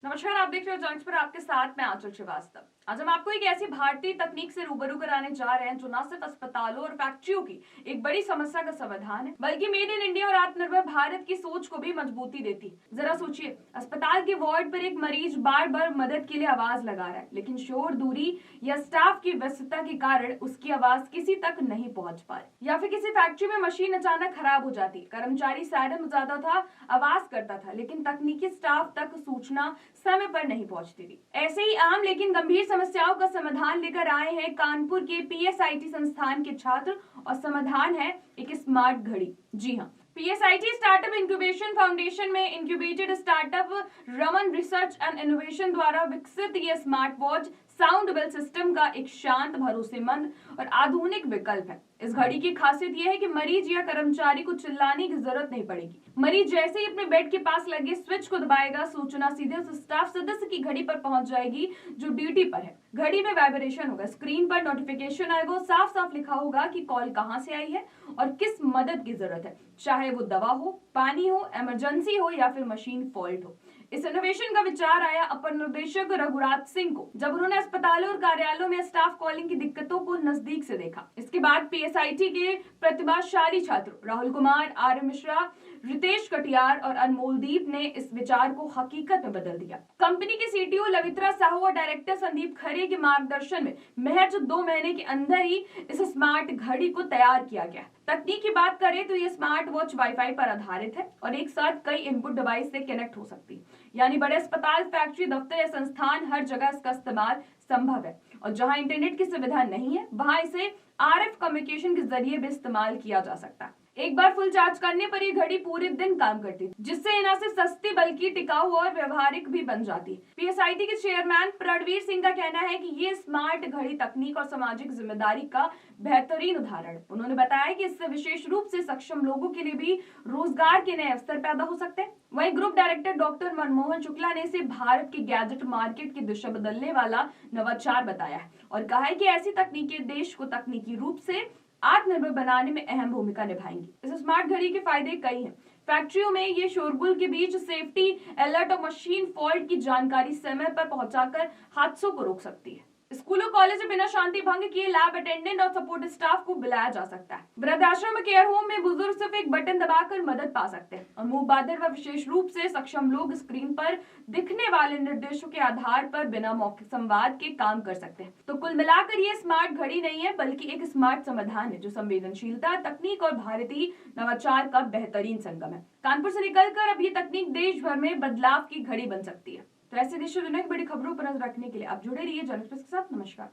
नमस्कार, आप देख रहे हो जंक्स पर। आपके साथ मैं आंचल श्रीवास्तव। आज हम आपको एक ऐसी भारतीय तकनीक से रूबरू कराने जा रहे हैं जो न सिर्फ अस्पतालों और फैक्ट्रियों की एक बड़ी समस्या का समाधान है, बल्कि मेड इन इंडिया और आत्मनिर्भर भारत की सोच को भी मजबूती देती है। जरा सोचिए, अस्पताल के वार्ड पर एक मरीज बार बार मदद के लिए आवाज लगा रहा है, लेकिन शोर, दूरी या स्टाफ की व्यस्तता के कारण उसकी आवाज किसी तक नहीं पहुंच पा रही। या फिर किसी फैक्ट्री में मशीन अचानक खराब हो जाती, कर्मचारी सायरन बजाता था, आवाज करता था, लेकिन तकनीकी स्टाफ तक सूचना समय पर नहीं पहुंचती थी। ऐसे ही आम लेकिन गंभीर समस्याओं का समाधान लेकर आए हैं कानपुर के पीएसआईटी संस्थान के छात्र, और समाधान है एक स्मार्ट घड़ी। जी हाँ, पीएसआईटी स्टार्टअप इंक्यूबेशन फाउंडेशन में incubated startup Raman research and innovation द्वारा विकसित ये smart watch sound bell system का एक शांत, भरोसेमंद और आधुनिक विकल्प है। इस घड़ी की खासियत यह है कि मरीज या कर्मचारी को चिल्लाने की जरूरत नहीं पड़ेगी। मरीज जैसे ही अपने बेड के पास लगे स्विच को दबाएगा, सूचना सीधे उस स्टाफ सदस्य की घड़ी पर पहुंच जाएगी जो ड्यूटी पर है। घड़ी में वाइब्रेशन होगा, स्क्रीन पर नोटिफिकेशन आएगा, साफ साफ लिखा होगा कि कॉल कहां से आई है और किस मदद की जरूरत है, चाहे वो दवा हो, पानी हो, इमरजेंसी हो या फिर मशीन फॉल्ट हो। इस इनोवेशन का विचार आया अपर निर्देशक रघुराज सिंह को, जब उन्होंने अस्पतालों और कार्यालयों में स्टाफ कॉलिंग की दिक्कतों को नजदीक से देखा। इसके बाद पीएसआईटी के प्रतिभाशाली छात्र राहुल कुमार, आर्य मिश्रा, रितेश कटियार और अनमोलदीप ने इस विचार को हकीकत में बदल दिया। कंपनी के सीटीओ लवित्रा साहू और डायरेक्टर संदीप खरे के मार्गदर्शन में महज 2 महीने के अंदर ही इस स्मार्ट घड़ी को तैयार किया गया। तकनीक की बात करें तो ये स्मार्ट वॉच वाईफाई पर आधारित है और एक साथ कई इनपुट डिवाइस से कनेक्ट हो सकती है। यानी बड़े अस्पताल, फैक्ट्री, दफ्तर या संस्थान, हर जगह इसका इस्तेमाल संभव है। और जहां इंटरनेट की सुविधा नहीं है, वहां इसे आरएफ कम्युनिकेशन के जरिए भी इस्तेमाल किया जा सकता है। एक बार फुल चार्ज करने पर ये घड़ी पूरे दिन काम करती है, जिससे ये न सिर्फ सस्ती बल्कि टिकाऊ और व्यवहारिक भी बन जाती है। पीएसआईटी के चेयरमैन प्रणवीर सिंह का कहना है कि ये स्मार्ट घड़ी तकनीक और सामाजिक जिम्मेदारी का बेहतरीन उदाहरण है। उन्होंने बताया कि इससे विशेष रूप से सक्षम लोगों के लिए भी रोजगार के नए अवसर पैदा हो सकते हैं। वहीं group director doctor Manmohan Shukla ने इसे भारत के गैजेट मार्केट की दिशा बदलने वाला नवाचार बताया है और कहा है कि ऐसी तकनीकें देश को तकनीकी रूप से आत्मनिर्भर बनाने में अहम भूमिका निभाएंगी। इस स्मार्ट घड़ी के फायदे कई हैं। फैक्ट्रियों में ये शोरगुल के बीच सेफ्टी अलर्ट और मशीन फॉल्ट की जानकारी समय पर पहुंचाकर हादसों को रोक सकती है। स्कूलों, कॉलेज में बिना शांति भंग किए लैब अटेंडेंट और सपोर्ट स्टाफ को बुलाया जा सकता है। वृद्धाश्रम में केयर होम में बुजुर्ग सिर्फ एक बटन दबाकर मदद पा सकते हैं और मुंह बाधिर व विशेष रूप से सक्षम लोग स्क्रीन पर दिखने वाले निर्देशों के आधार पर बिना मौखिक संवाद के काम कर सकते हैं। तो कुल मिलाकर ये स्मार्ट घड़ी नहीं है, बल्कि एक स्मार्ट समाधान है जो संवेदनशीलता, तकनीक और भारतीय नवाचार का बेहतरीन संगम है। कानपुर से निकलकर अब ये तकनीक देश भर में बदलाव की घड़ी बन सकती है। तो ऐसे देश और दुनिया की बड़ी खबरों पर नजर रखने के लिए आप जुड़े रहिए जनएक्सप्रेस के साथ। नमस्कार।